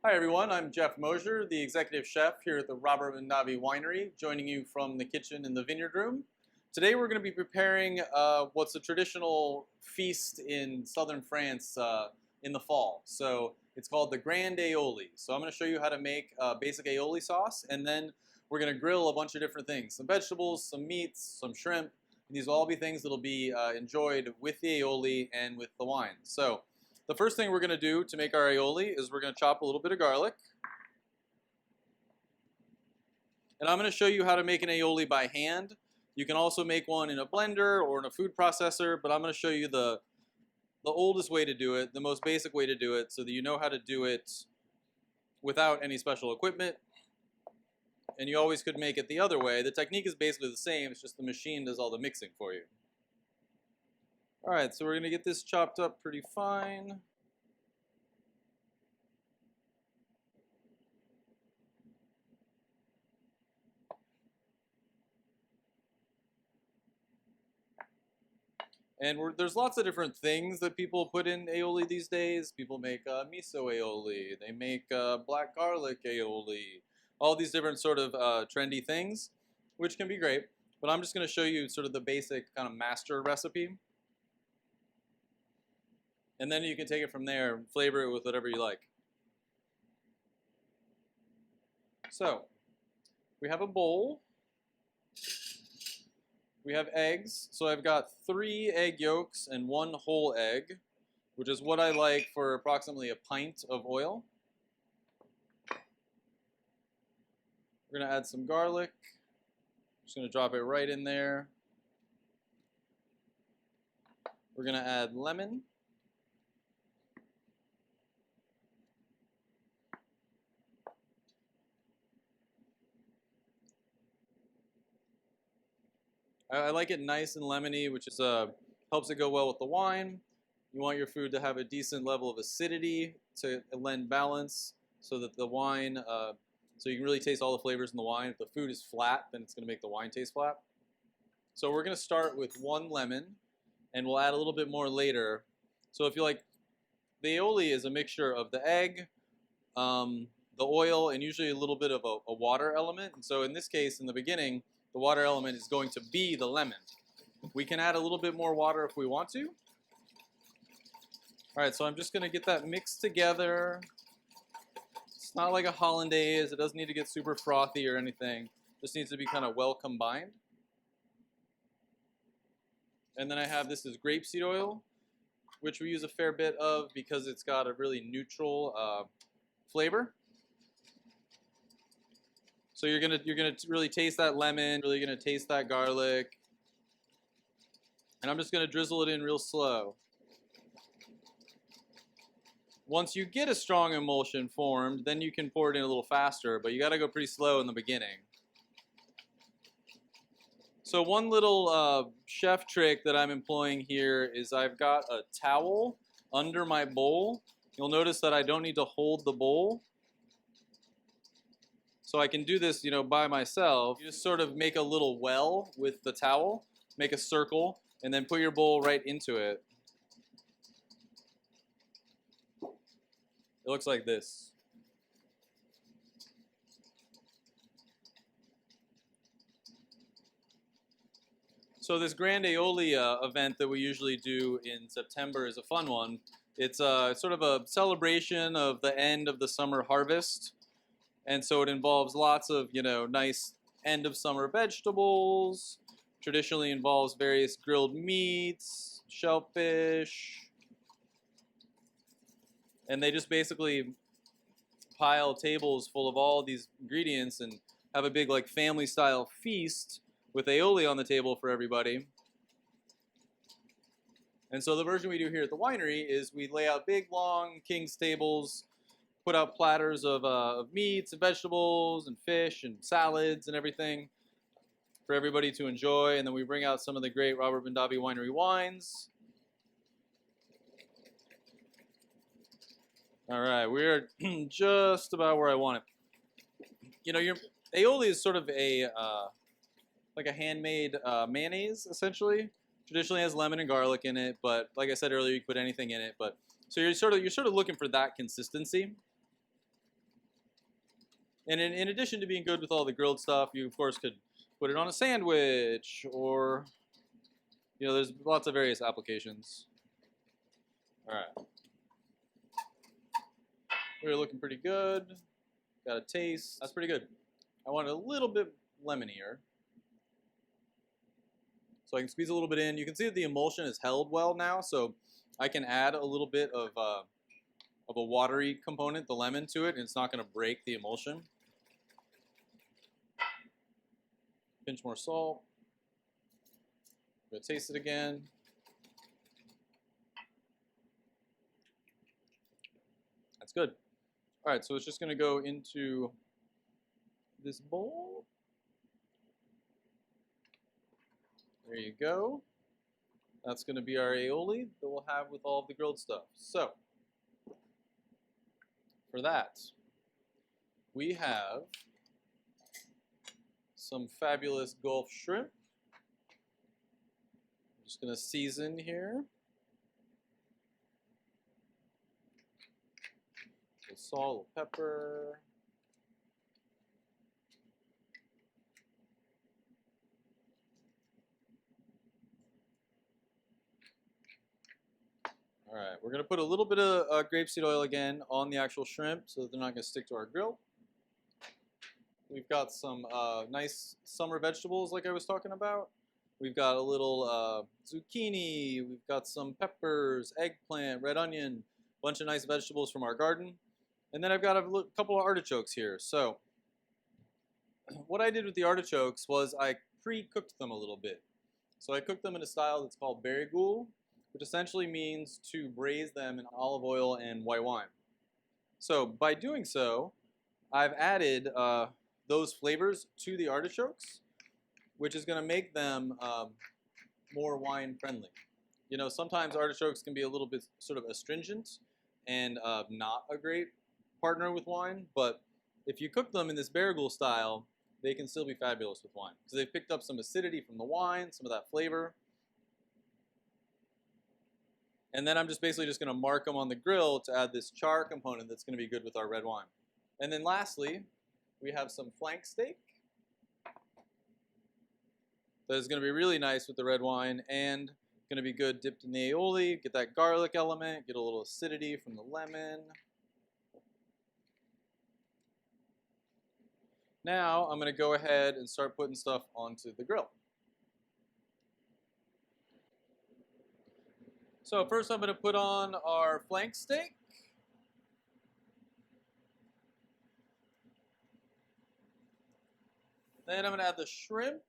Hi everyone, I'm Jeff Mosier, the executive chef here at the Mondavi Winery, joining you from the kitchen in the vineyard room. Today we're going to be preparing what's a traditional feast in southern France in the fall. So it's called the Grand Aioli. So I'm going to show you how to make basic aioli sauce, and then we're going to grill a bunch of different things. Some vegetables, some meats, some shrimp. And these will all be things that will be enjoyed with the aioli and with the wine. So the first thing we're going to do to make our aioli is we're going to chop a little bit of garlic. And I'm going to show you how to make an aioli by hand. You can also make one in a blender or in a food processor, but I'm going to show you the oldest way to do it, the most basic way to do it, so that you know how to do it without any special equipment. And you always could make it the other way. The technique is basically the same, it's just the machine does all the mixing for you. Alright, so we're going to get this chopped up pretty fine. And there's lots of different things that people put in aioli these days. People make miso aioli, they make black garlic aioli, all these different sort of trendy things, which can be great. But I'm just going to show you sort of the basic kind of master recipe. And then you can take it from there and flavor it with whatever you like. So, we have a bowl. We have eggs. So I've got 3 egg yolks and 1 whole egg, which is what I like for approximately a pint of oil. We're going to add some garlic. Just going to drop it right in there. We're going to add lemon. I like it nice and lemony, which is helps it go well with the wine. You want your food to have a decent level of acidity to lend balance, so that the wine, so you can really taste all the flavors in the wine. If the food is flat, then it's going to make the wine taste flat. So we're going to start with 1 lemon, and we'll add a little bit more later. So if you like, the aioli is a mixture of the egg, the oil, and usually a little bit of a water element. And so in this case, in the beginning, the water element is going to be the lemon. We can add a little bit more water if we want to. All right, so I'm just going to get that mixed together. It's not like a hollandaise. It doesn't need to get super frothy or anything. It just needs to be kind of well combined. And then I have, this is grapeseed oil, which we use a fair bit of because it's got a really neutral flavor. So you're gonna really taste that lemon, really gonna taste that garlic. And I'm just gonna drizzle it in real slow. Once you get a strong emulsion formed, then you can pour it in a little faster, but you gotta go pretty slow in the beginning. So one little chef trick that I'm employing here is I've got a towel under my bowl. You'll notice that I don't need to hold the bowl. So I can do this, by myself. You just sort of make a little well with the towel, make a circle, and then put your bowl right into it. It looks like this. So this Grand Aioli event that we usually do in September is a fun one. It's sort of a celebration of the end of the summer harvest. And so it involves lots of, nice end of summer vegetables. Traditionally involves various grilled meats, shellfish. And they just basically pile tables full of all these ingredients and have a big family style feast with aioli on the table for everybody. And so the version we do here at the winery is we lay out big long king's tables, put out platters of meats and vegetables and fish and salads and everything for everybody to enjoy. And then we bring out some of the great Mondavi Winery wines. All right, we're just about where I want it. Your aioli is sort of like a handmade mayonnaise, essentially. Traditionally has lemon and garlic in it, but like I said earlier, you can put anything in it. But so you're sort of looking for that consistency. And in addition to being good with all the grilled stuff, you of course could put it on a sandwich, or there's lots of various applications. All right, we're looking pretty good. Got a taste. That's pretty good. I want it a little bit lemonier, so I can squeeze a little bit in. You can see that the emulsion is held well now, so I can add a little bit of a watery component, the lemon, to it, and it's not going to break the emulsion. Pinch more salt. I'm going to taste it again. That's good. All right, so it's just going to go into this bowl. There you go. That's going to be our aioli that we'll have with all of the grilled stuff. So, for that, we have some fabulous Gulf shrimp. I'm just going to season here. A little salt, a little pepper. All right, we're going to put a little bit of grapeseed oil again on the actual shrimp so that they're not going to stick to our grill. We've got some nice summer vegetables like I was talking about. We've got a little zucchini, we've got some peppers, eggplant, red onion, a bunch of nice vegetables from our garden. And then I've got a couple of artichokes here. So what I did with the artichokes was I pre-cooked them a little bit. So I cooked them in a style that's called berigoulle, which essentially means to braise them in olive oil and white wine. So by doing so, I've added those flavors to the artichokes, which is going to make them more wine friendly. Sometimes artichokes can be a little bit sort of astringent and not a great partner with wine, but if you cook them in this berigoulle style, they can still be fabulous with wine. So they've picked up some acidity from the wine, some of that flavor. And then I'm basically just going to mark them on the grill to add this char component that's going to be good with our red wine. And then lastly, we have some flank steak that is going to be really nice with the red wine and going to be good dipped in the aioli. Get that garlic element, get a little acidity from the lemon. Now I'm going to go ahead and start putting stuff onto the grill. So first I'm going to put on our flank steak. Then I'm going to add the shrimp.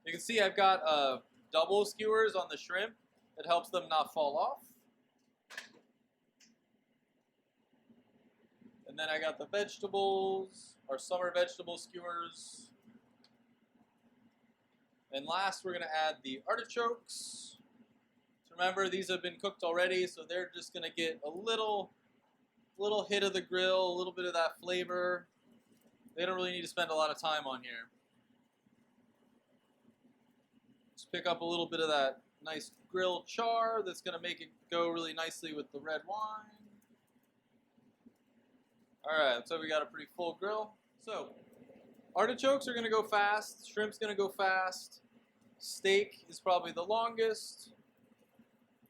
You can see I've got double skewers on the shrimp. That helps them not fall off. And then I got the vegetables, our summer vegetable skewers. And last, we're going to add the artichokes. So remember, these have been cooked already, so they're just going to get a little hit of the grill, a little bit of that flavor. They don't really need to spend a lot of time on here. Just pick up a little bit of that nice grilled char that's going to make it go really nicely with the red wine. All right, so we got a pretty full grill. So artichokes are going to go fast. Shrimp's going to go fast. Steak is probably the longest.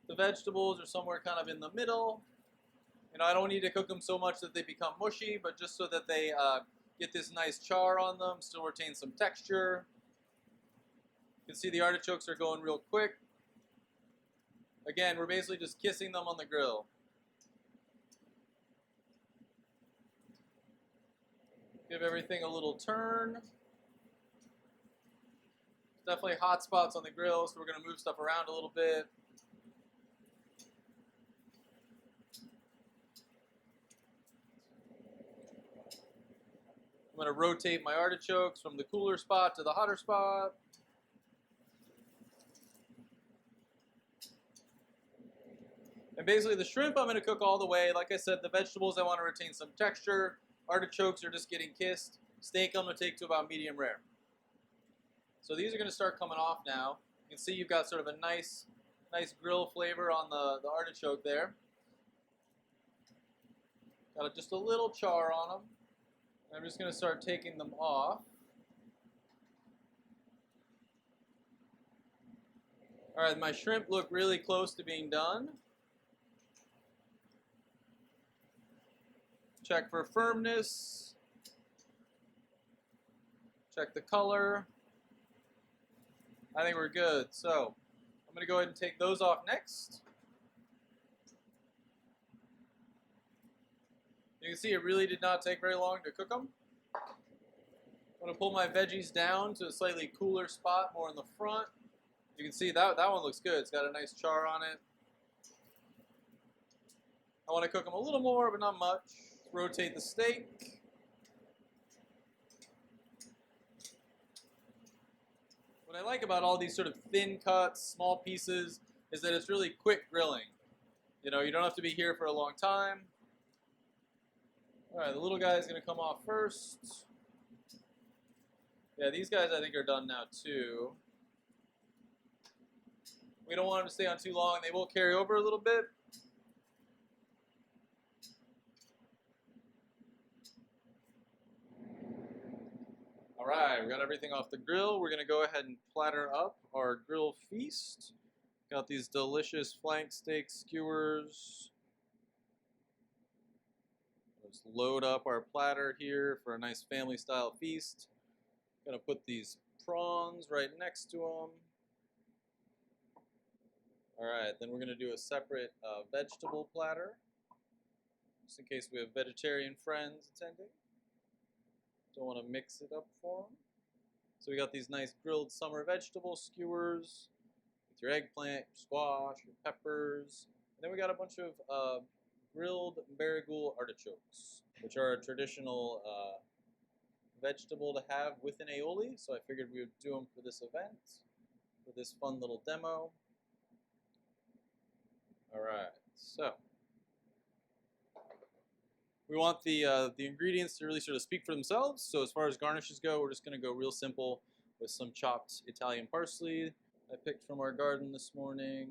The vegetables are somewhere kind of in the middle. I don't need to cook them so much that they become mushy, but just so that they get this nice char on them, still retain some texture. You can see the artichokes are going real quick. Again, we're basically just kissing them on the grill. Give everything a little turn. Definitely hot spots on the grill, so we're going to move stuff around a little bit. I'm going to rotate my artichokes from the cooler spot to the hotter spot. And basically the shrimp I'm going to cook all the way. Like I said, the vegetables I want to retain some texture. Artichokes are just getting kissed. Steak I'm going to take to about medium rare. So these are going to start coming off now. You can see you've got sort of a nice grill flavor on the artichoke there. Got just a little char on them. I'm just going to start taking them off. All right, my shrimp look really close to being done. Check for firmness. Check the color. I think we're good. So I'm going to go ahead and take those off next. You can see it really did not take very long to cook them. I'm going to pull my veggies down to a slightly cooler spot, more in the front. You can see that one looks good. It's got a nice char on it. I want to cook them a little more, but not much. Rotate the steak. What I like about all these sort of thin cuts, small pieces, is that it's really quick grilling. You know, you don't have to be here for a long time. All right, the little guy is going to come off first. Yeah, these guys I think are done now too. We don't want them to stay on too long. They will carry over a little bit. All right, we got everything off the grill. We're going to go ahead and platter up our grill feast. Got these delicious flank steak skewers. Let's load up our platter here for a nice family style feast. Gonna put these prawns right next to them. All right, then we're gonna do a separate vegetable platter, just in case we have vegetarian friends attending. Don't want to mix it up for them. So we got these nice grilled summer vegetable skewers with your eggplant, your squash, your peppers. And then we got a bunch of grilled barigul artichokes, which are a traditional vegetable to have with an aioli. So I figured we would do them for this event, for this fun little demo. All right, so we want the ingredients to really sort of speak for themselves. So as far as garnishes go, we're just going to go real simple with some chopped Italian parsley I picked from our garden this morning.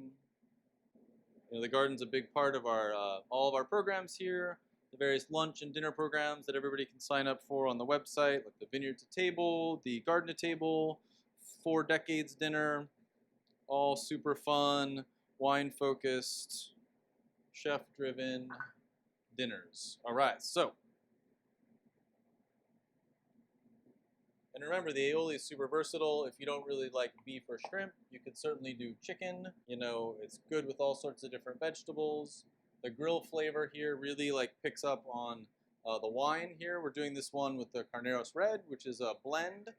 You know, the garden's a big part of our all of our programs here, the various lunch and dinner programs that everybody can sign up for on the website, like the Vineyard to Table, the Garden to Table, 4 Decades dinner, all super fun, wine-focused, chef-driven dinners. All right, so. And remember, the aioli is super versatile. If you don't really like beef or shrimp, you could certainly do chicken. You know, it's good with all sorts of different vegetables. The grill flavor here really picks up on the wine here. We're doing this one with the Carneros Red, which is a blend.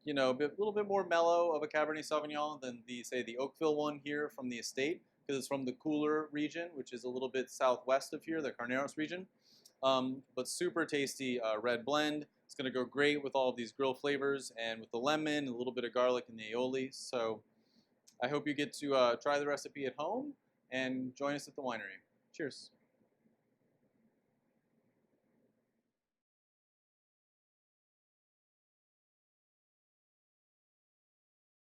You know, a little bit more mellow of a Cabernet Sauvignon than the Oakville one here from the estate, because it's from the cooler region, which is a little bit southwest of here, the Carneros region. But super tasty red blend. It's going to go great with all of these grill flavors and with the lemon and a little bit of garlic in the aioli. So I hope you get to try the recipe at home and join us at the winery. Cheers.